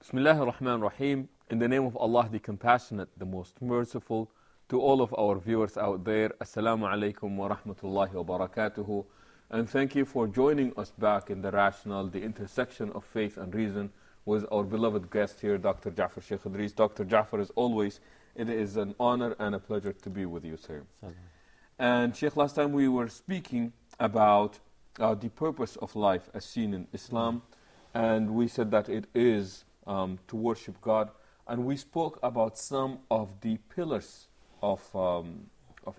Bismillah ar-Rahman ar-Rahim. In the name of Allah, the Compassionate, the Most Merciful. To all of our viewers out there, Assalamu alaikum wa rahmatullahi wa barakatuhu. And thank you for joining us back in the rational, the intersection of faith and reason, with our beloved guest here, Dr. Yassir Sheikh Idris. Dr. Yassir, as always, it is an honor and a pleasure to be with you, sir. And Sheikh, last time we were speaking about the purpose of life as seen in Islam, and we said that it is to worship God, and we spoke about some of the pillars of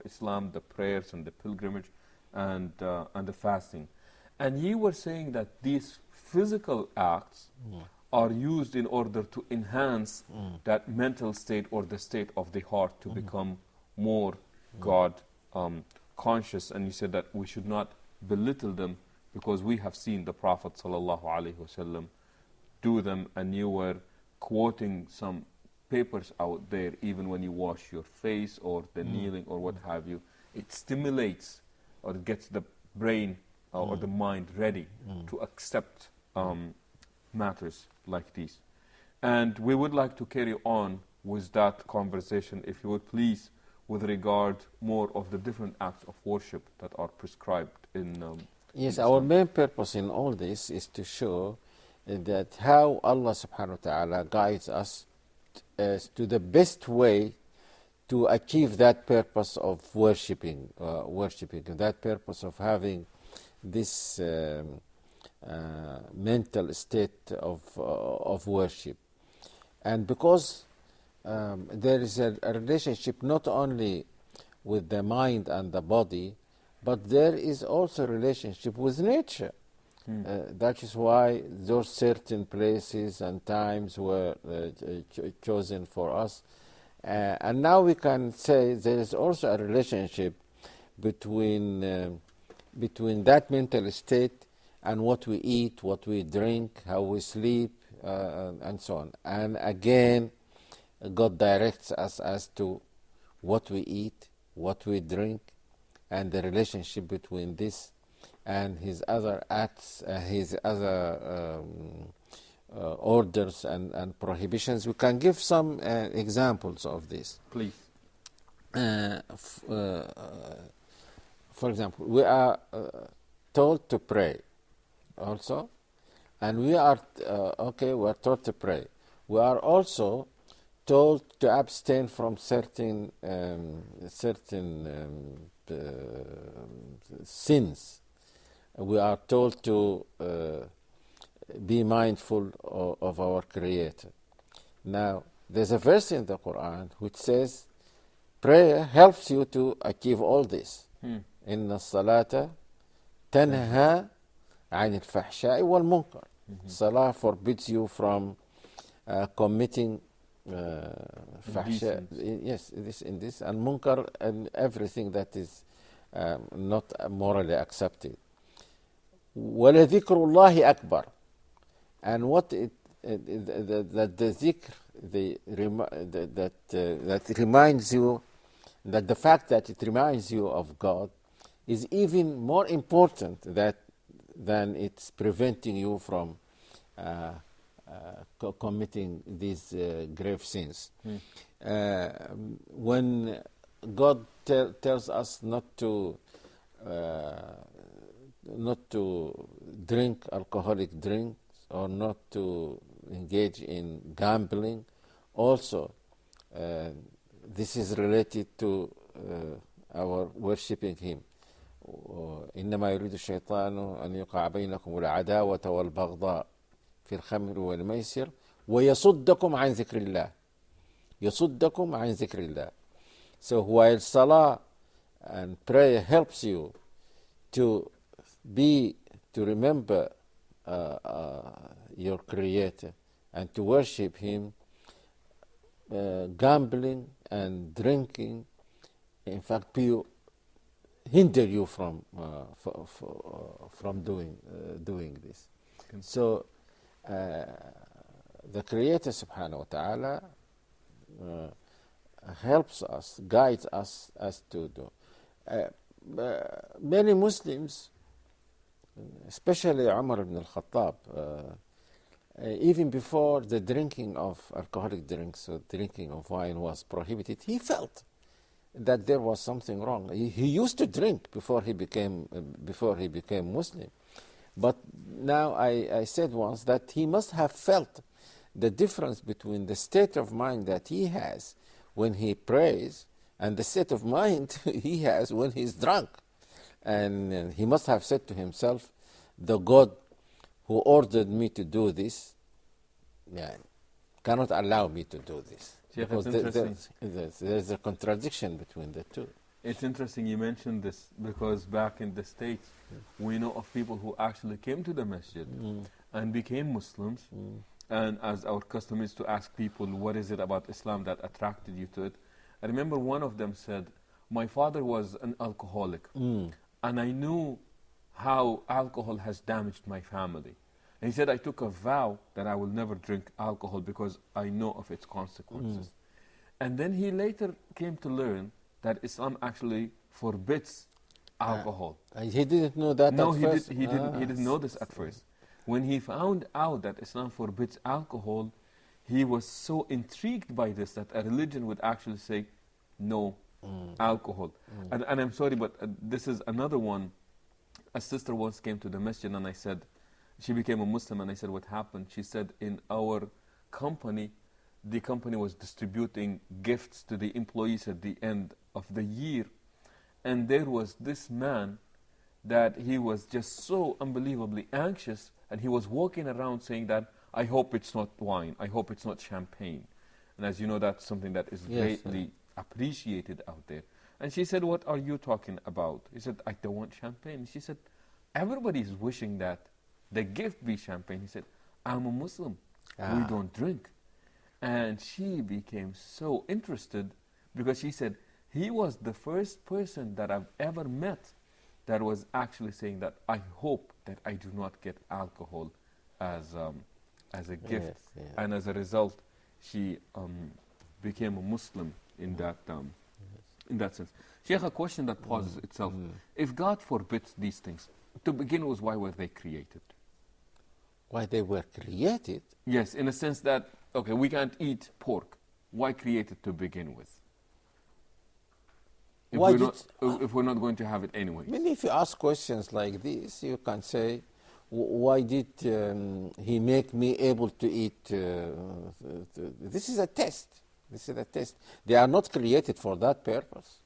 Islam, the prayers and the pilgrimage and the fasting. And you were saying that these physical acts are used in order to enhance that mental state or the state of the heart to become more God conscious. And you said that we should not belittle them because we have seen the Prophet ﷺ do them, and you were quoting some papers out there, even when you wash your face or the kneeling or what have you, it stimulates or it gets the brain or the mind ready to accept matters like these. And we would like to carry on with that conversation, if you would please, with regard more of the different acts of worship that are prescribed in Yes, our main purpose in all this is to show that how Allah subhanahu wa ta'ala guides us as to the best way to achieve that purpose of worshipping, that purpose of having this mental state of worship. And because there is a relationship not only with the mind and the body, but there is also a relationship with nature. That is why those certain places and times were chosen for us. And now we can say there is also a relationship between that mental state and what we eat, what we drink, how we sleep, and so on. And again, God directs us as to what we eat, what we drink, and the relationship between this and his other acts, his other orders and prohibitions. We can give some examples of this. Please. For example, we are told to pray also, and we are told to pray. We are also told to abstain from certain sins. We are told to be mindful of our Creator. Now, there's a verse in the Quran which says prayer helps you to achieve all this. Inna salata tanha anil fahsha'i wal munkar. Salah forbids you from committing fahsha, yes, this and munkar, and everything that is not morally accepted. وَلَذِكْرُ اللَّهِ أَكْبَرُ. And what the dhikr, that reminds you, that the fact that it reminds you of God is even more important than it's preventing you from committing these grave sins. When God tells us not to drink alcoholic drinks or not to engage in gambling, also this is related to our worshipping Him. إنما يريد الشيطان أن يوقع بينكم العداوة والبغضاء في الخمر والميسر ويصدكم عن ذكر الله. يصدكم عن ذكر الله. So while salah and prayer helps you to remember your Creator and to worship Him, gambling and drinking, in fact, hinder you from doing this. So the Creator subhanahu wa ta'ala helps us, guides us as to do. Many Muslims, especially Umar ibn al-Khattab, even before the drinking of alcoholic drinks or drinking of wine was prohibited, he felt that there was something wrong. He used to drink before he became Muslim. But now I said once that he must have felt the difference between the state of mind that he has when he prays and the state of mind he has when he's drunk. And he must have said to himself, the God who ordered me to do this cannot allow me to do this. Sheikh, Because it's there's a contradiction between the two. It's interesting you mentioned this because back in the States, we know of people who actually came to the masjid and became Muslims. And as our custom is to ask people, what is it about Islam that attracted you to it? I remember one of them said, my father was an alcoholic. And I knew how alcohol has damaged my family. And he said, I took a vow that I will never drink alcohol because I know of its consequences. And then he later came to learn that Islam actually forbids alcohol. He didn't know that No, at he first? didn't know this at first. When he found out that Islam forbids alcohol, he was so intrigued by this that a religion would actually say no alcohol. And I'm sorry, but this is another one. A sister once came to the masjid and I said, she became a Muslim, and I said, what happened? She said, in our company, the company was distributing gifts to the employees at the end of the year. And there was this man that he was just so unbelievably anxious, and he was walking around saying that, I hope it's not wine, I hope it's not champagne. And as you know, that's something that is greatly appreciated out there. And she said, what are you talking about? He said, I don't want champagne. She said, everybody is wishing that the gift be champagne. He said, I'm a Muslim, we don't drink. And she became so interested because she said, he was the first person that I've ever met that was actually saying that I hope that I do not get alcohol as a gift. And as a result, she became a Muslim in that sense. Sheikh, a question that poses itself. If God forbids these things, to begin with, why were they created? Why they were created? Yes, in a sense that, okay, we can't eat pork. Why create it to begin with? If we're not going to have it anyway. I mean, if you ask questions like this, you can say, why did he make me able to eat? This is a test. This is a test. They are not created for that purpose.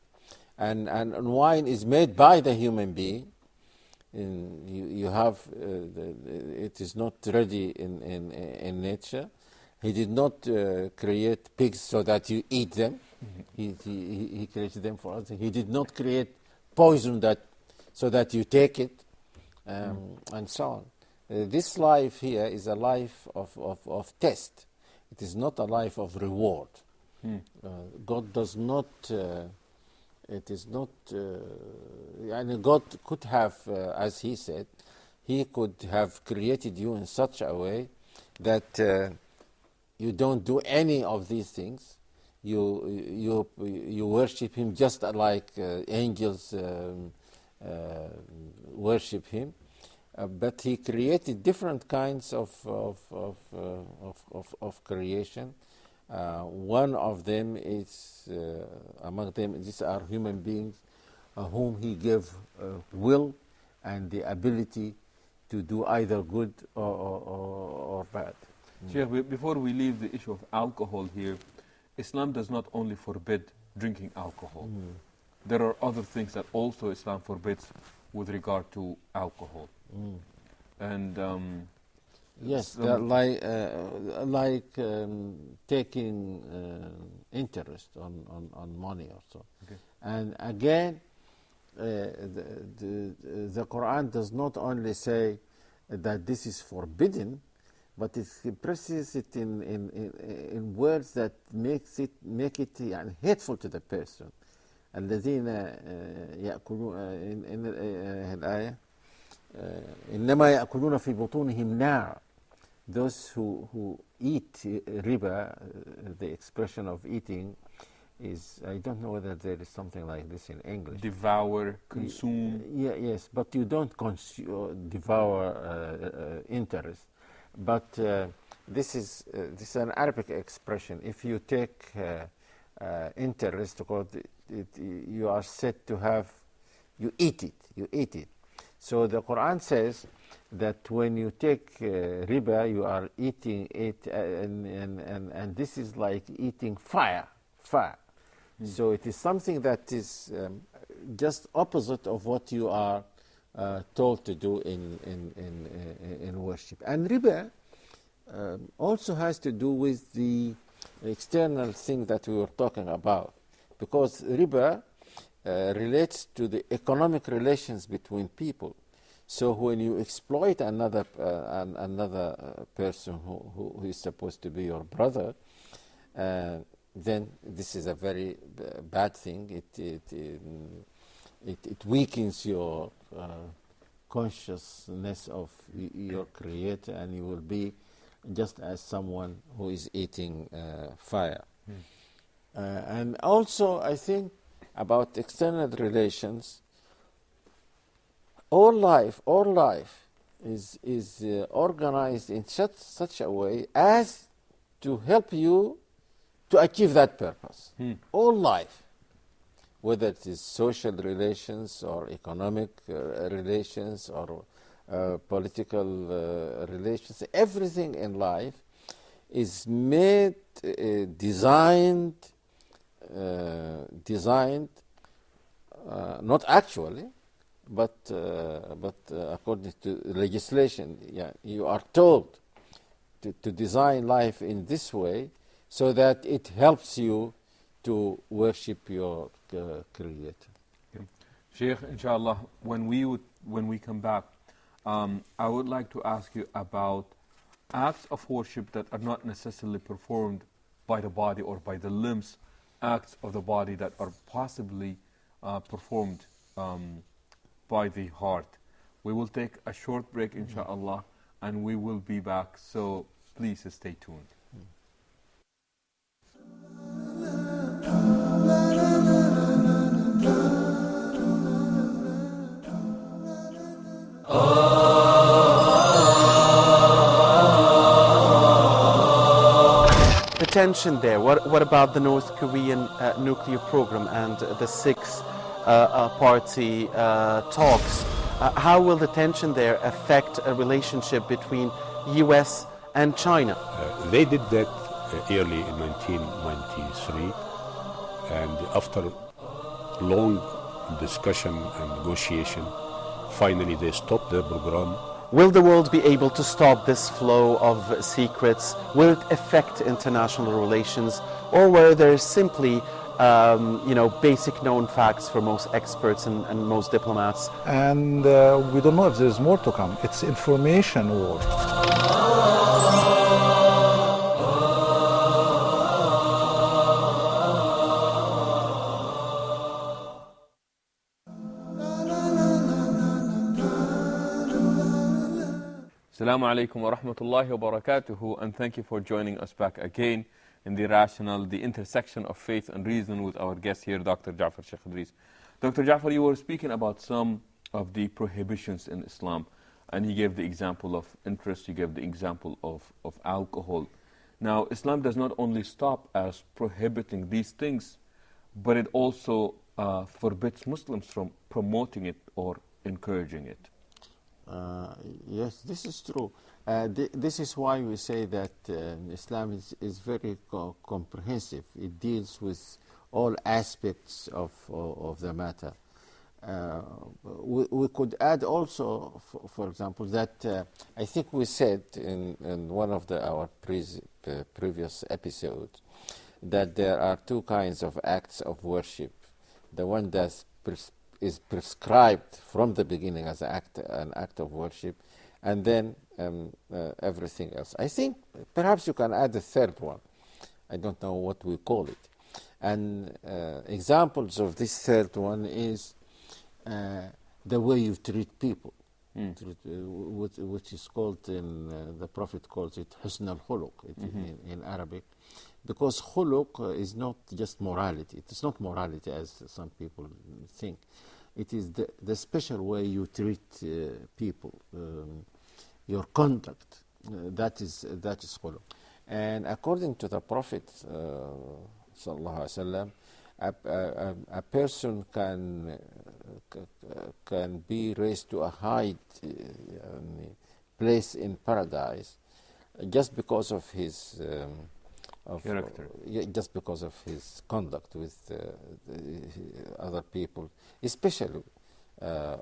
And wine is made by the human being. You have, it is not ready in nature. He did not create pigs so that you eat them. He created them for us. He did not create poison so that you take it, and so on. This life here is a life of test. It is not a life of reward. God does not. It is not. And God could have, as He said, He could have created you in such a way that you don't do any of these things. You worship Him just like angels worship Him, but He created different kinds of creation. One of them is among them. These are human beings whom He gave will and the ability to do either good or bad. Sheikh, before we leave the issue of alcohol here, Islam does not only forbid drinking alcohol. There are other things that also Islam forbids with regard to alcohol. And yes, like taking interest on money or so. Okay. And again, the Quran does not only say that this is forbidden, but it expresses it in words that make it hateful to the person. الذين يأكلون الآية إنما يأكلون في بطونهم نار. Those who eat riba, the expression of eating is, I don't know whether there is something like this in English. Devour, consume. Yes, but you don't devour interest. But this is an Arabic expression. If you take interest, because you are said to have, you eat it. So the Quran says that when you take riba, you are eating it, and this is like eating fire. So it is something that is just opposite of what you are told to do in worship. And riba also has to do with the external thing that we were talking about, because riba relates to the economic relations between people. So when you exploit another person who is supposed to be your brother, then this is a very bad thing. It weakens your consciousness of your creator, and you will be just as someone who is eating fire. And also, I think about external relations, all life is organized in such a way as to help you to achieve that purpose. All life, whether it is social relations or economic relations or political relations, everything in life is made, designed, not actually, but according to legislation, you are told to design life in this way so that it helps you to worship your Creator. Sheikh, inshallah, when we come back, I would like to ask you about acts of worship that are not necessarily performed by the body or by the limbs, acts of the body that are possibly performed by the heart. We will take a short break, inshallah, and we will be back, so please stay tuned. The tension there, what about the North Korean nuclear program and the six-party talks? How will the tension there affect a relationship between US and China? They did that early in 1993, and after long discussion and negotiation, finally they stopped the program. Will the world be able to stop this flow of secrets? Will it affect international relations? Or were there simply basic known facts for most experts and most diplomats? And we don't know if there's more to come. It's information war. Assalamu alaikum wa rahmatullahi wa barakatuhu, and thank you for joining us back again in the intersection of faith and reason with our guest here, Dr. Ja'far Sheikh Idris. Dr. Ja'far, you were speaking about some of the prohibitions in Islam, and he gave the example of interest, you gave the example of alcohol. Now, Islam does not only stop as prohibiting these things, but it also forbids Muslims from promoting it or encouraging it. Yes, this is true. This is why we say that Islam is very comprehensive. It deals with all aspects of the matter. We could add also, for example, that I think we said in one of our previous episodes that there are two kinds of acts of worship. The one that is prescribed from the beginning as an act of worship, and then everything else. I think perhaps you can add a third one. I don't know what we call it. And examples of this third one is the way you treat people, which is called the Prophet calls it husn al-khuluq in Arabic, because khuluq is not just morality. It's not morality as some people think. It is the special way you treat people, your conduct that is khuluq. And according to the Prophet sallallahu alaihi wasallam, a person can be raised to a high place in paradise just because of his character, just because of his conduct with other people, especially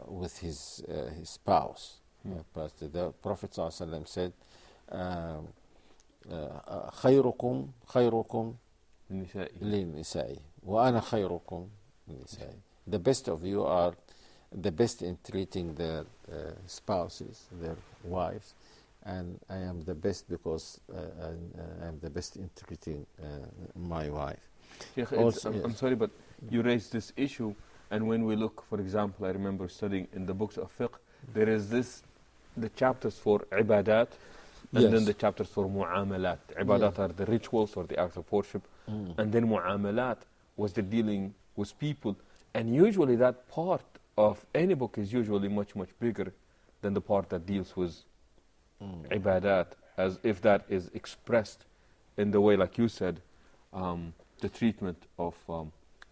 with his spouse. But the Prophet ﷺ said, خيركم خيركم للنساء وأنا خيركم للنساء. The best of you are the best in treating their spouses, their wives, and I am the best because I am the best in treating my wife. Sheikh, Also, I'm sorry, but you raised this issue, and when we look, for example, I remember studying in the books of fiqh, there is the chapters for ibadat, and then the chapters for mu'amalat. Ibadat are the rituals or the acts of worship, and then mu'amalat was the dealing with people, and usually that part of any book is usually much, much bigger than the part that deals with ibadat, as if that is expressed in the way, like you said, the treatment of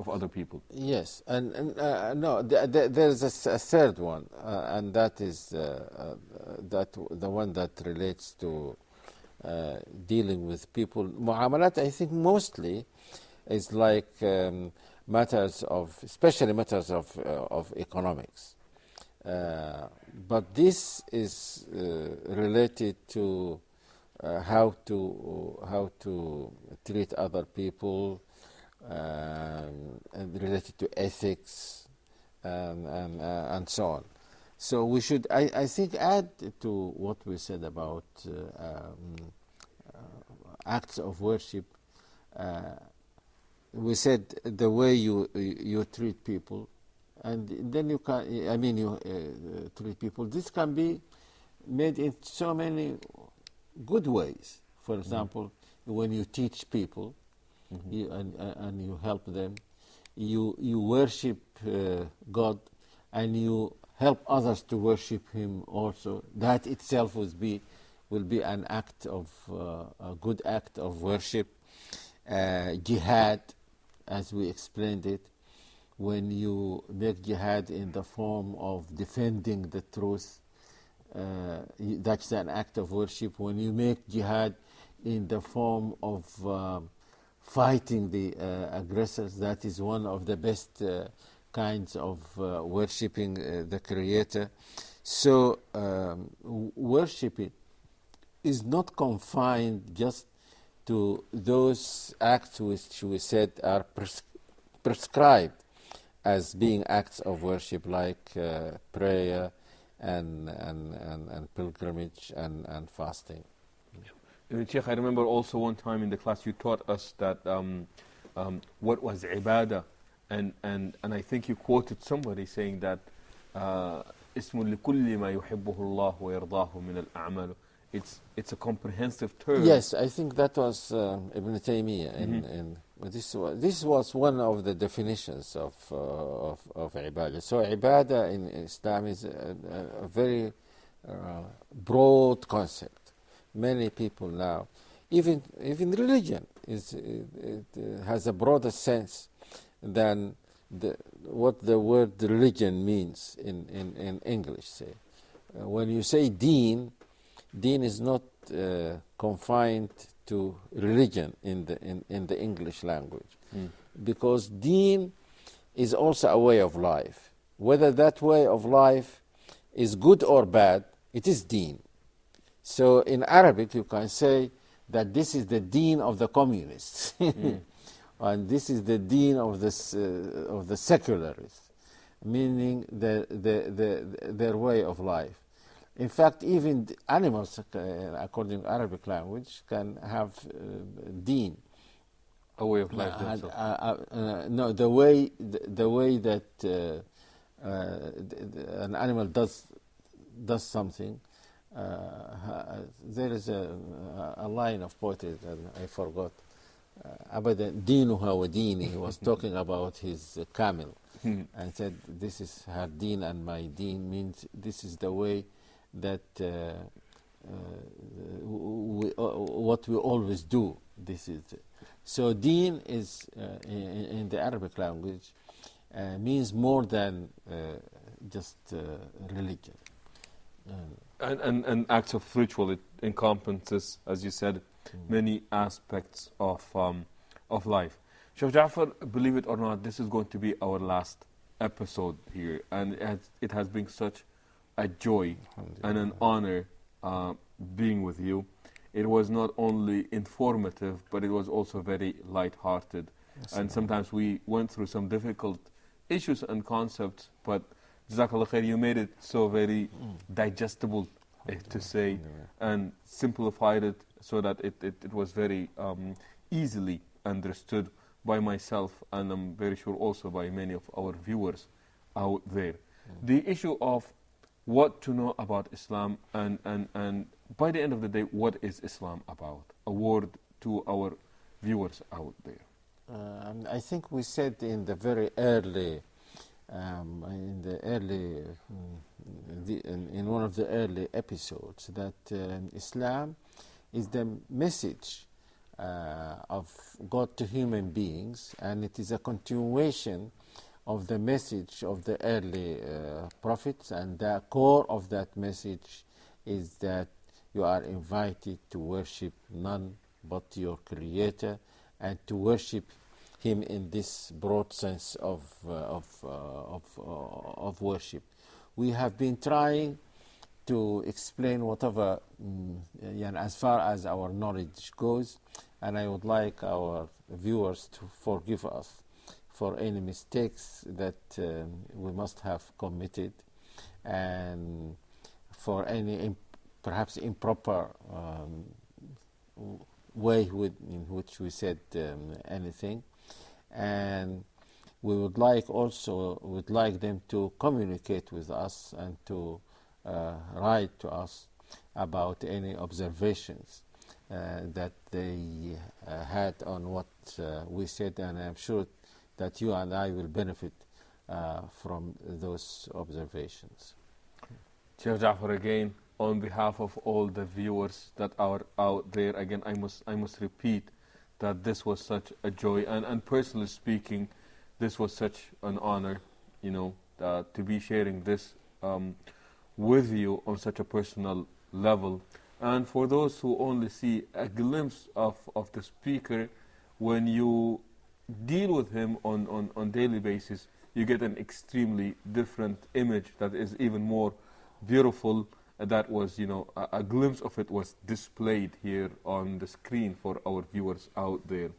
other people. Yes, and no, there's a third one, and that is that the one that relates to dealing with people. Mu'amalat, I think, mostly is like matters of, especially matters of economics. But this is related to how to treat other people, and related to ethics, and so on. So we should, I think, add to what we said about acts of worship. We said the way you treat people, and then you can, you treat people. This can be made in so many good ways. For example, when you teach people, and you help them, you worship God, and you help others to worship Him also. That itself will be an act of a good act of worship. Jihad, as we explained it, when you make jihad in the form of defending the truth, that's an act of worship. When you make jihad in the form of fighting the aggressors, that is one of the best kinds of worshipping the Creator. So worshiping is not confined just to those acts which we said are prescribed as being acts of worship, like prayer and pilgrimage and fasting. Sheikh, I remember also one time in the class you taught us that what was ibadah, and I think you quoted somebody saying that اسم لكل ما يحبه الله ويرضاه من الأعمال. It's a comprehensive term. Yes, I think that was Ibn Taymiyyah. This was one of the definitions of ibadah. So ibadah in Islam is a very broad concept. Many people now, even religion, it has a broader sense than what the word religion means in English. Say, when you say deen is not confined to religion in the English language, because deen is also a way of life. Whether that way of life is good or bad, it is deen. So in Arabic, you can say that this is the deen of the communists, and this is the deen of the secularists, meaning their way of life. In fact, even animals, according to Arabic language, can have deen, a way of life themselves. No, the way that an animal does something. There is a line of poetry that I forgot. Abadan dinuha wa dini. He was talking about his camel, and said, "This is her deen, and my deen means this is the way that what we always do. This is so. Deen is in the Arabic language means more than just religion. And acts of ritual, it encompasses, as you said, many aspects of life. Sheikh Ja'far, believe it or not, this is going to be our last episode here, and it has been such a joy and an honor being with you. It was not only informative, but it was also very light-hearted. Yes, and sometimes we went through some difficult issues and concepts, but Jazakallah khair, you made it so very digestible, to say, and simplified it so that it was very easily understood by myself, and I'm very sure also by many of our viewers out there. The issue of what to know about Islam, and by the end of the day, what is Islam about? A word to our viewers out there. I think we said in the very early, in one of the early episodes, that Islam is the message of God to human beings, and it is a continuation of the message of the early prophets, and the core of that message is that you are invited to worship none but your Creator, and to worship Him in this broad sense of worship. We have been trying to explain whatever, as far as our knowledge goes, and I would like our viewers to forgive us for any mistakes that we must have committed, and for any perhaps improper way in which we said anything. And we would like them to communicate with us and to write to us about any observations that they had on what we said, and I'm sure that you and I will benefit from those observations. Sheikh Ja'far, again, on behalf of all the viewers that are out there, again, I must repeat that this was such a joy, and personally speaking, this was such an honor, to be sharing this with you on such a personal level. And for those who only see a glimpse of the speaker, when you deal with him on daily basis, you get an extremely different image that is even more beautiful. That was, a glimpse of it was displayed here on the screen for our viewers out there.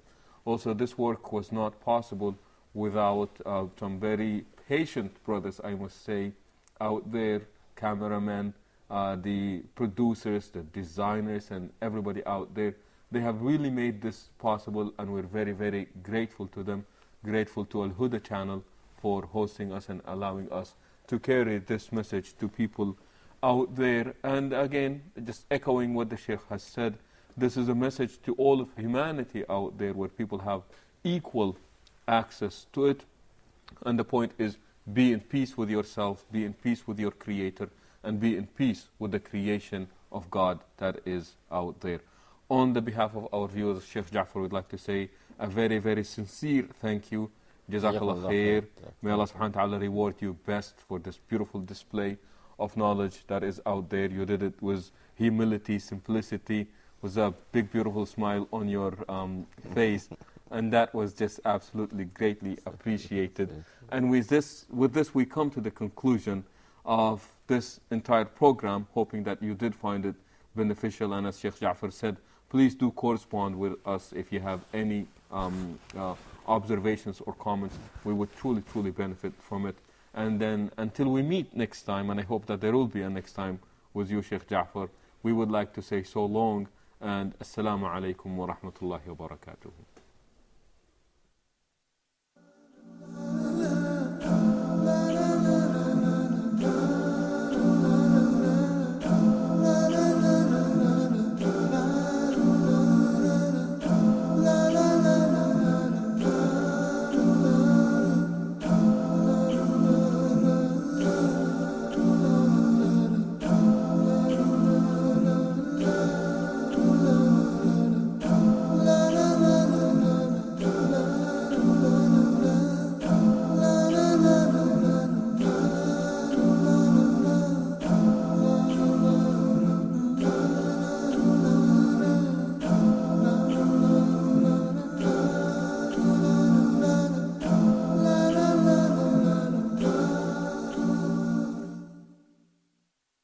Also, this work was not possible without some very patient brothers, I must say, out there, cameramen, the producers, the designers, and everybody out there. They have really made this possible, and we're very, very grateful to them, grateful to Al Huda channel for hosting us and allowing us to carry this message to people out there. And again, just echoing what the Sheikh has said, this is a message to all of humanity out there, where people have equal access to it. And the point is, be in peace with yourself, be in peace with your Creator, and be in peace with the creation of God that is out there. On the behalf of our viewers, Sheikh Ja'far would like to say a very, very sincere thank you. Jazakallah khair. May Allah subhanahu wa ta'ala reward you best for this beautiful display of knowledge that is out there. You did it with humility, simplicity, with a big beautiful smile on your face, and that was just absolutely greatly appreciated. And with this we come to the conclusion of this entire program, hoping that you did find it beneficial. And as Sheikh Ja'far said, please do correspond with us if you have any observations or comments. We would truly, truly benefit from it. And then until we meet next time, and I hope that there will be a next time with you, Sheikh Ja'far, we would like to say so long, and Assalamu alaikum wa rahmatullahi wa barakatuh.